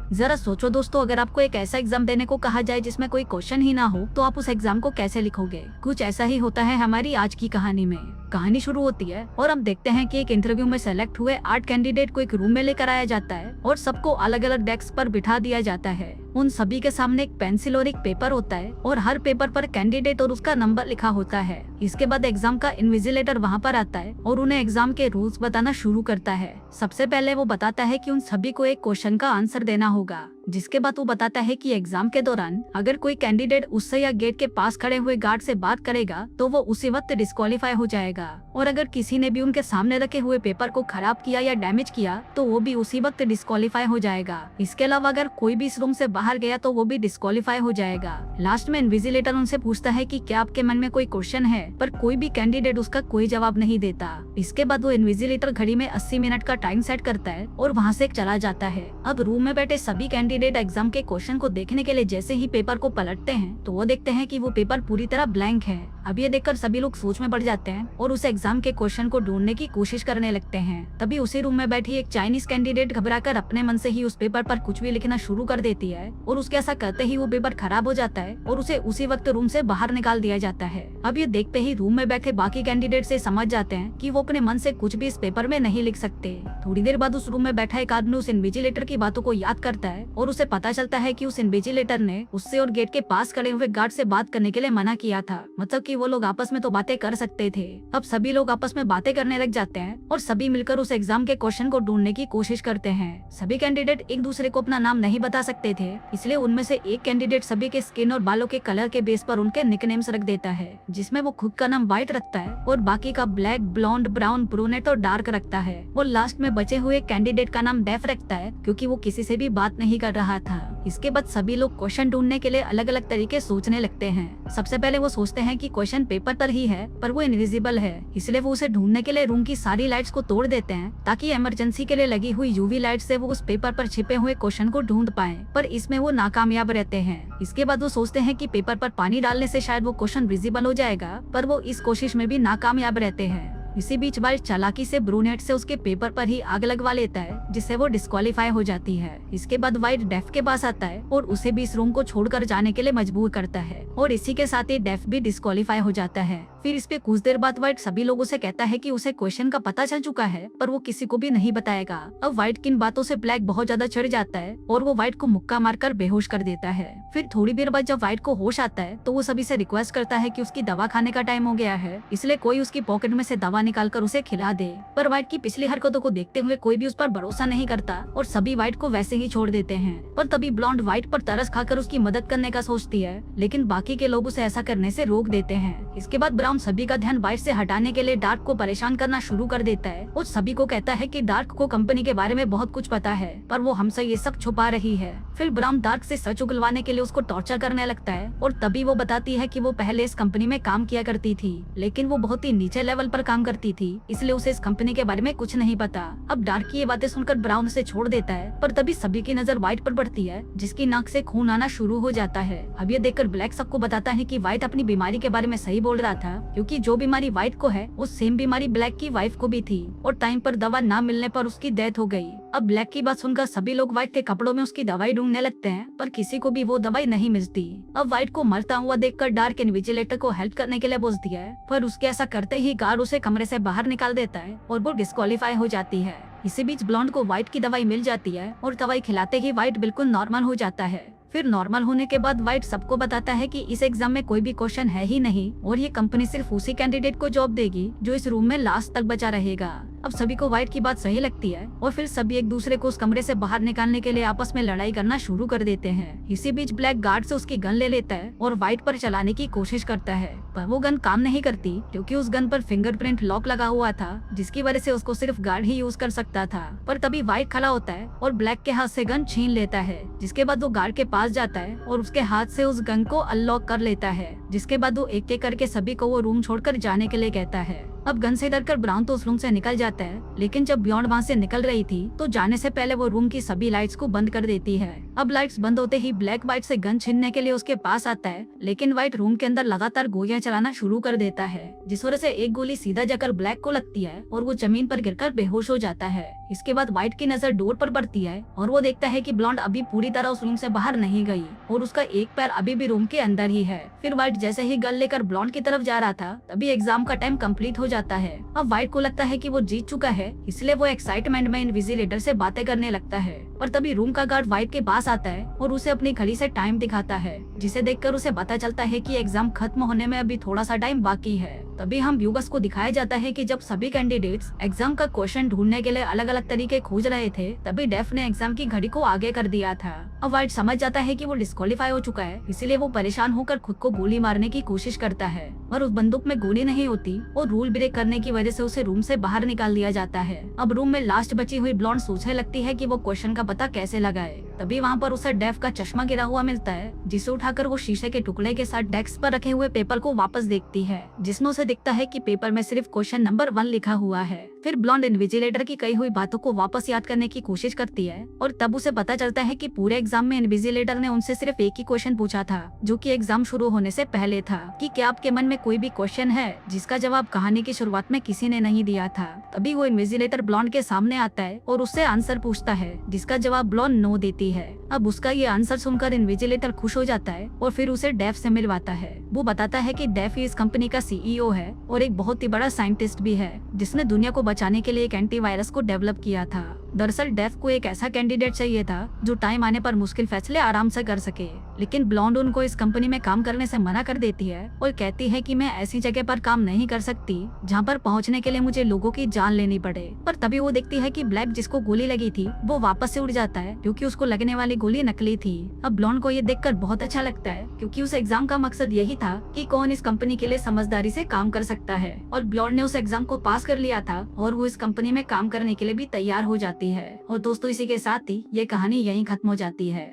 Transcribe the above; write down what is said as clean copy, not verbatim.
जरा सोचो दोस्तों, अगर आपको एक ऐसा एग्जाम देने को कहा जाए जिसमें कोई क्वेश्चन ही ना हो, तो आप उस एग्जाम को कैसे लिखोगे। कुछ ऐसा ही होता है हमारी आज की कहानी में। कहानी शुरू होती है और हम देखते हैं कि एक इंटरव्यू में सेलेक्ट हुए 8 कैंडिडेट को एक रूम में लेकर आया जाता है और सबको अलग अलग डेस्क पर बिठा दिया जाता है। उन सभी के सामने एक पेंसिल और एक पेपर होता है और हर पेपर पर कैंडिडेट और उसका नंबर लिखा होता है। इसके बाद एग्जाम का इन्विजिलेटर वहाँ पर आता है और उन्हें एग्जाम के रूल्स बताना शुरू करता है। सबसे पहले वो बताता है कि उन सभी को एक क्वेश्चन का आंसर देना होगा, जिसके बाद वो बताता है कि एग्जाम के दौरान अगर कोई कैंडिडेट उससे या गेट के पास खड़े हुए गार्ड से बात करेगा तो वो उसी वक्त डिस्क्वालीफाई हो जाएगा, और अगर किसी ने भी उनके सामने रखे हुए पेपर को खराब किया या डैमेज किया तो वो भी उसी वक्त डिस्क्वालीफाई हो जाएगा। इसके अलावा अगर कोई भी इस रूम से बाहर गया तो वो भी डिस्क्वालीफाई हो जाएगा। लास्ट में इन्विजिलेटर उनसे पूछता है कि क्या आपके मन में कोई क्वेश्चन है, पर कोई भी कैंडिडेट उसका कोई जवाब नहीं देता। इसके बाद वो इन्विजिलेटर घड़ी में 80 मिनट का टाइम सेट करता है और वहाँ से चला जाता है। अब रूम में बैठे सभी कैंडिडेट एग्जाम के क्वेश्चन को देखने के लिए जैसे ही पेपर को पलटते हैं तो वो देखते हैं कि वो पेपर पूरी तरह ब्लैंक है। अब ये देखकर सभी लोग सोच में पड़ जाते हैं और उस एग्जाम के क्वेश्चन को ढूंढने की कोशिश करने लगते हैं। तभी उसी रूम में बैठी एक चाइनीज कैंडिडेट घबराकर अपने मन से ही उस पेपर पर कुछ भी लिखना शुरू कर देती है और उसके ऐसा करते ही वो पेपर खराब हो जाता है और उसे उसी वक्त रूम से बाहर निकाल दिया जाता है। अब ये देखते ही रूम में बैठे बाकी कैंडिडेट से समझ जाते हैं कि वो अपने मन से कुछ भी इस पेपर में नहीं लिख सकते। थोड़ी देर बाद उस रूम में बैठा एक आदमी उस इन्विजिलेटर की बातों को याद करता है और उसे पता चलता है कि उस इन्विजिलेटर ने उससे और गेट के पास खड़े हुए गार्ड से बात करने के लिए मना किया था, मतलब कि वो लोग आपस में तो बातें कर सकते थे। अब सभी लोग आपस में बातें करने लग जाते हैं और सभी मिलकर उस एग्जाम के क्वेश्चन को ढूंढने की कोशिश करते हैं। सभी कैंडिडेट एक दूसरे को अपना नाम नहीं बता सकते थे, इसलिए उनमें से एक कैंडिडेट सभी के स्किन और बालों के कलर के बेस पर उनके निकनेम्स रख देता है, जिसमें वो खुद का नाम व्हाइट रखता है और बाकी का ब्लैक, ब्लॉन्ड, ब्राउन, ब्रूनेट और डार्क रखता है। वो लास्ट में बचे हुए कैंडिडेट का नाम डेफ रखता है क्योंकि वो किसी से भी बात नहीं कर रहा था। इसके बाद सभी लोग क्वेश्चन ढूंढने के लिए अलग अलग तरीके सोचने लगते हैं। सबसे पहले वो सोचते हैं कि क्वेश्चन पेपर पर ही है पर वो इनविजिबल है, इसलिए वो उसे ढूंढने के लिए रूम की सारी लाइट्स को तोड़ देते हैं ताकि इमरजेंसी के लिए लगी हुई यूवी लाइट से वो उस पेपर पर छिपे हुए क्वेश्चन को ढूंढ पाए, पर इसमें वो नाकामयाब रहते हैं। इसके बाद वो सोचते हैं कि पेपर पर पानी डालने से शायद वो क्वेश्चन विजिबल हो जाएगा, पर वो इस कोशिश में भी नाकामयाब रहते हैं। इसी बीच व्हाइट चालाकी से ब्रूनेट से उसके पेपर पर ही आग लगवा लेता है, जिससे वो डिस्क्वालीफाई हो जाती है। इसके बाद व्हाइट डेफ के पास आता है और उसे भी इस रूम को छोड़कर जाने के लिए मजबूर करता है और इसी के साथ ही डेफ भी डिस्क्वालीफाई हो जाता है। फिर इस पे कुछ देर बाद व्हाइट सभी लोगों से कहता है कि उसे क्वेश्चन का पता चल चुका है, पर वो किसी को भी नहीं बताएगा। अब व्हाइट की इन बातों से ब्लैक बहुत ज्यादा चढ़ जाता है और वो व्हाइट को मुक्का मारकर बेहोश कर देता है। फिर थोड़ी देर बाद जब व्हाइट को होश आता है तो वो सभी से रिक्वेस्ट करता है कि उसकी दवा खाने का टाइम हो गया है, इसलिए कोई उसकी पॉकेट में से दवा निकालकर उसे खिला दे। पर व्हाइट की पिछली हरकतों को देखते हुए कोई भी उस पर भरोसा नहीं करता और सभी व्हाइट को वैसे ही छोड़ देते हैं। पर तभी ब्लॉन्ड व्हाइट पर तरस खाकर उसकी मदद करने का सोचती है, लेकिन बाकी के लोग उसे ऐसा करने से रोक देते हैं। इसके बाद ब्राउन सभी का ध्यान व्हाइट से हटाने के लिए डार्क को परेशान करना शुरू कर देता है और सभी को कहता है कि डार्क को कंपनी के बारे में बहुत कुछ पता है, पर वो हमसे ये सब छुपा रही है। फिर ब्राउन डार्क से सच उगलवाने के लिए उसको टॉर्चर करने लगता है और तभी वो बताती है कि वो पहले इस कंपनी में काम किया करती थी, लेकिन वो बहुत ही नीचे लेवल पर काम करती थी, इसलिए उसे इस कंपनी के बारे में कुछ नहीं पता। अब डार्क की ये बातें सुनकर ब्राउन उसे छोड़ देता है, पर तभी सभी की नजर व्हाइट पर पड़ती है, जिसकी नाक से खून आना शुरू हो जाता है। अब ये देखकर ब्लैक सबको बताता है कि व्हाइट अपनी बीमारी के बारे में सही बोल रहा था, क्योंकि जो बीमारी व्हाइट को है वो सेम बीमारी ब्लैक की वाइफ को भी थी और टाइम पर दवा ना मिलने पर उसकी डेथ हो गई। अब ब्लैक की बात सुनकर सभी लोग व्हाइट के कपड़ों में उसकी दवाई ढूंढने लगते हैं, पर किसी को भी वो दवाई नहीं मिलती। अब व्हाइट को मरता हुआ देखकर डार्क इन्विजिलेटर को हेल्प करने के लिए बोलती है, पर उसके ऐसा करते ही गार्ड उसे कमरे से बाहर निकाल देता है और वो डिस्क्वालीफाई हो जाती है। इसी बीच ब्लॉन्ड को व्हाइट की दवाई मिल जाती है और दवाई खिलाते ही व्हाइट बिल्कुल नॉर्मल हो जाता है। फिर नॉर्मल होने के बाद व्हाइट सबको बताता है कि इस एग्जाम में कोई भी क्वेश्चन है ही नहीं और ये कंपनी सिर्फ उसी कैंडिडेट को जॉब देगी जो इस रूम में लास्ट तक बचा रहेगा। अब सभी को व्हाइट की बात सही लगती है और फिर सभी एक दूसरे को उस कमरे से बाहर निकालने के लिए आपस में लड़ाई करना शुरू कर देते हैं। इसी बीच ब्लैक गार्ड से उसकी गन ले लेता है और व्हाइट पर चलाने की कोशिश करता है, पर वो गन काम नहीं करती क्योंकि उस गन पर फिंगरप्रिंट लॉक लगा हुआ था, जिसकी वजह से उसको सिर्फ गार्ड ही यूज कर सकता था। पर तभी व्हाइट खड़ा होता है और ब्लैक के हाथ से गन छीन लेता है, जिसके बाद वो गार्ड के पास जाता है और उसके हाथ से उस गन को अनलॉक कर लेता है, जिसके बाद वो एक एक करके सभी को वो रूम छोड़कर जाने के लिए कहता है। अब गन से डरकर ब्राउन तो उस रूम से निकल जाता है, लेकिन जब बियॉन्ड वहाँ से निकल रही थी तो जाने से पहले वो रूम की सभी लाइट्स को बंद कर देती है। अब लाइट्स बंद होते ही ब्लैक व्हाइट से गन छीनने के लिए उसके पास आता है, लेकिन व्हाइट रूम के अंदर लगातार गोलियां चलाना शुरू कर देता है, जिस वजह से एक गोली सीधा जाकर ब्लैक को लगती है और वो जमीन पर गिरकर बेहोश हो जाता है। इसके बाद व्हाइट की नजर डोर पर पड़ती है और वो देखता है कि ब्लॉन्ड अभी पूरी तरह उस रूम से बाहर नहीं गई और उसका एक पैर अभी भी रूम के अंदर ही है। फिर व्हाइट जैसे ही गन लेकर ब्लॉन्ड की तरफ जा रहा था तभी एग्जाम का टाइम कंप्लीट हो जाता है। अब व्हाइट को लगता है कि वो जीत चुका है, इसलिए वो एक्साइटमेंट में इनविजिलेटर से बातें करने लगता है। पर तभी रूम का गार्ड व्हाइट के पास आता है और उसे अपनी घड़ी से टाइम दिखाता है, जिसे देखकर उसे पता चलता है कि एग्जाम खत्म होने में अभी थोड़ा सा टाइम बाकी है। तभी हम व्यूअर्स को दिखाया जाता है कि जब सभी कैंडिडेट्स एग्जाम का क्वेश्चन ढूंढने के लिए अलग अलग तरीके खोज रहे थे तभी डेफ ने एग्जाम की घड़ी को आगे कर दिया था। अब व्हाइट समझ जाता है कि वो डिस्क्वालीफाई हो चुका है, इसीलिए वो परेशान होकर खुद को गोली मारने की कोशिश करता है, पर उस बंदूक में गोली नहीं होती और रूल ब्रेक करने की वजह से उसे रूम से बाहर निकाल दिया जाता है। अब रूम में लास्ट बची हुई ब्लॉन्ड सोचने लगती है कि वो क्वेश्चन का पता कैसे लगाए। तभी वहाँ पर उसे डेफ का चश्मा गिरा हुआ मिलता है, जिसे उठाकर वो शीशे के टुकड़े के साथ डेस्क पर रखे हुए पेपर को वापस देखती है, जिसमें उसे दिखता है कि पेपर में सिर्फ क्वेश्चन नंबर 1 लिखा हुआ है। फिर ब्लॉन्ड इनविजिलेटर की कही हुई बातों को वापस याद करने की कोशिश करती है और तब उसे पता चलता है कि पूरे एग्जाम में इनविजिलेटर ने उनसे सिर्फ एक ही क्वेश्चन पूछा था, जो कि एग्जाम शुरू होने से पहले था, कि क्या आपके मन में कोई भी क्वेश्चन है जिसका जवाब कहानी की शुरुआत में किसी ने नहीं दिया था। तभी वो इनविजिलेटर ब्लॉन्ड के सामने आता है और उससे आंसर पूछता है, जिसका जवाब ब्लॉन्ड नो देती है। अब उसका ये आंसर सुनकर इनविजिलेटर खुश हो जाता है और फिर उसे डेफ से मिलवाता है। वो बताता है कि डेफ इस कंपनी का सीईओ है और एक बहुत ही बड़ा साइंटिस्ट भी है, जिसने दुनिया को बचाने के लिए एक एंटीवायरस को डेवलप किया था। दरअसल डेफ को एक ऐसा कैंडिडेट चाहिए था जो टाइम आने पर मुश्किल फैसले आराम से कर सके, लेकिन ब्लॉन्ड उनको इस कंपनी में काम करने से मना कर देती है और कहती है कि मैं ऐसी जगह पर काम नहीं कर सकती जहाँ पर पहुँचने के लिए मुझे लोगों की जान लेनी पड़े। पर तभी वो देखती है कि ब्लैक जिसको गोली लगी थी वो वापस से उड़ जाता है, क्योंकि उसको लगने वाली गोली नकली थी। अब ब्लॉन्ड को ये देखकर बहुत अच्छा लगता है, क्योंकि उस एग्जाम का मकसद यही था कि कौन इस कंपनी के लिए समझदारी से काम कर सकता है, और ब्लॉन्ड ने उस एग्जाम को पास कर लिया था और वो इस कंपनी में काम करने के लिए भी तैयार हो जाती है। और दोस्तों, इसी के साथ ही ये कहानी यहीं खत्म हो जाती है।